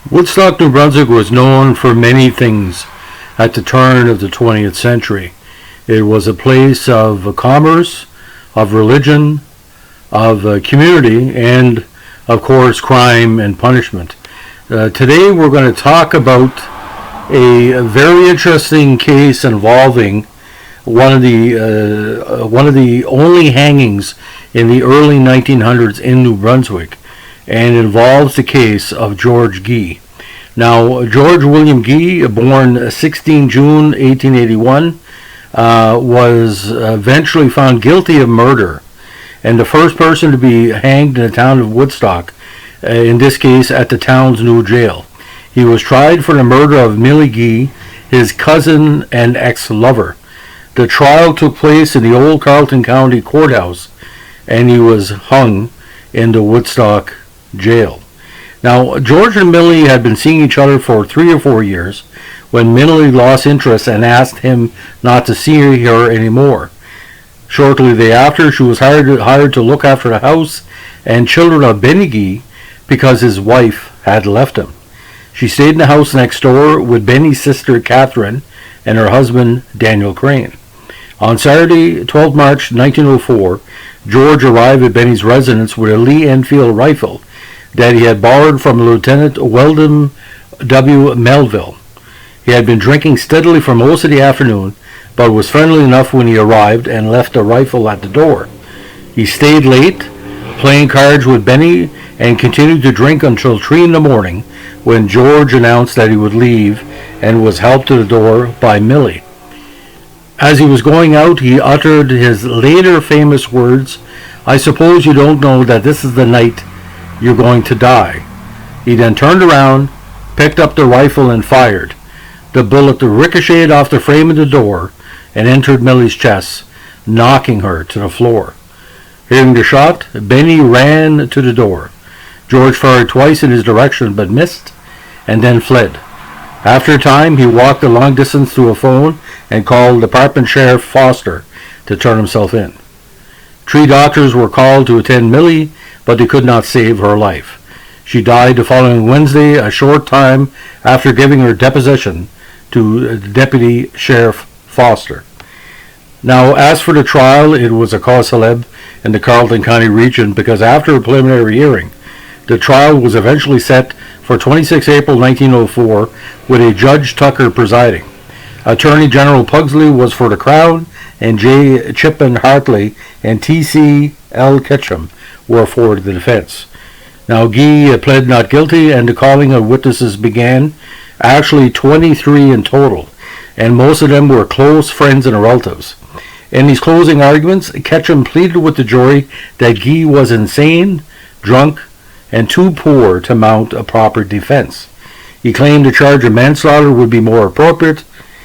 Woodstock, New Brunswick was known for many things at the turn of the 20th century. It was a place of commerce, of religion, of community, and of course crime and punishment. Today we're going to talk about a very interesting case involving one of the only hangings in the early 1900s in New Brunswick, and involves the case of George Gee. Now, George William Gee, born 16 June 1881, was eventually found guilty of murder, and the first person to be hanged in the town of Woodstock, in this case at the town's new jail. He was tried for the murder of Millie Gee, his cousin and ex-lover. The trial took place in the old Carleton County Courthouse, and he was hung in the Woodstock jail. Now, George and Millie had been seeing each other for 3 or 4 years when Millie lost interest and asked him not to see her anymore. Shortly thereafter, she was hired to look after the house and children of Benny Gee because his wife had left him. She stayed in the house next door with Benny's sister Catherine and her husband Daniel Crane. On Saturday, 12 March 1904, George arrived at Benny's residence with a Lee Enfield rifle that he had borrowed from Lieutenant Weldon W. Melville. He had been drinking steadily for most of the afternoon, but was friendly enough when he arrived and left the rifle at the door. He stayed late, playing cards with Benny, and continued to drink until 3 in the morning, when George announced that he would leave and was helped to the door by Millie. As he was going out, he uttered his later famous words, "I suppose you don't know that this is the night you're going to die." He then turned around, picked up the rifle, and fired. The bullet ricocheted off the frame of the door and entered Millie's chest, knocking her to the floor. Hearing the shot, Benny ran to the door. George fired twice in his direction but missed, and then fled. After a time, he walked a long distance to a phone and called Department Sheriff Foster to turn himself in. 3 doctors were called to attend Millie, but they could not save her life. She died the following Wednesday, a short time after giving her deposition to Deputy Sheriff Foster. Now, as for the trial, it was a cause célèbre in the Carleton County region because after a preliminary hearing, the trial was eventually set for 26 April 1904 with a Judge Tucker presiding. Attorney General Pugsley was for the Crown, and J. Chipman Hartley and T.C. L. Ketchum were for the defense. Now, Gee pled not guilty, and the calling of witnesses began, actually 23 in total, and most of them were close friends and relatives. In these closing arguments, Ketchum pleaded with the jury that Gee was insane, drunk, and too poor to mount a proper defense. He claimed the charge of manslaughter would be more appropriate,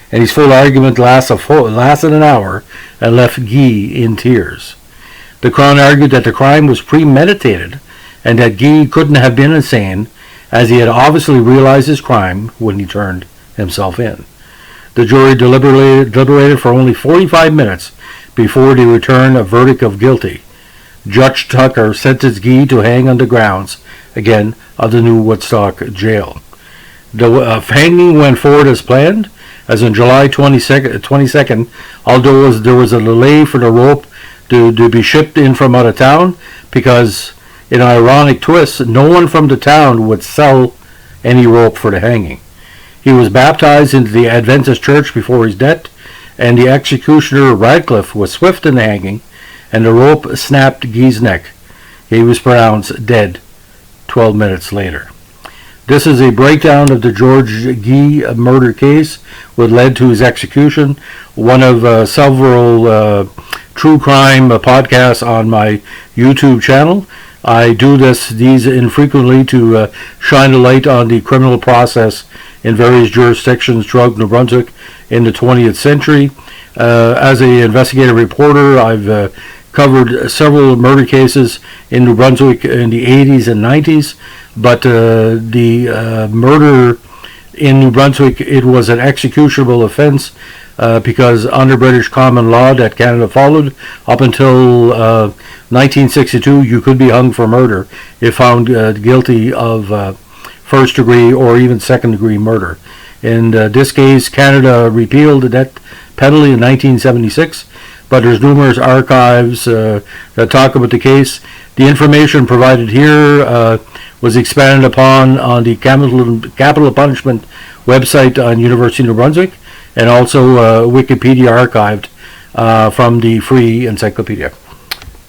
and his full argument lasted an hour and left Gee in tears. The Crown argued that the crime was premeditated and that Gee couldn't have been insane, as he had obviously realized his crime when he turned himself in. The jury deliberated for only 45 minutes before they returned a verdict of guilty. Judge Tucker sentenced Gee to hang on the grounds, again, of the new Woodstock jail. The hanging went forward as planned, as on July 22nd, although there was a delay for the rope to be shipped in from out of town, because, in an ironic twist, no one from the town would sell any rope for the hanging. He was baptized into the Adventist church before his death, and the executioner Radcliffe was swift in the hanging, and the rope snapped Gee's neck. He was pronounced dead 12 minutes later. This is a breakdown of the George Gee murder case, which led to his execution. One of several true crime podcasts on my YouTube channel. I do these infrequently to shine a light on the criminal process in various jurisdictions throughout New Brunswick in the 20th century. As an investigative reporter, I've covered several murder cases in New Brunswick in the 80s and 90s, but the murder in New Brunswick, it was an executable offense because under British common law that Canada followed up until 1962, you could be hung for murder if found guilty of first degree or even second degree murder. In this case, Canada repealed the death penalty in 1976, but there's numerous archives that talk about the case. The information provided here was expanded upon on the capital punishment website on University of New Brunswick, and also Wikipedia archived from the Free Encyclopedia.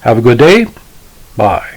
Have a good day. Bye.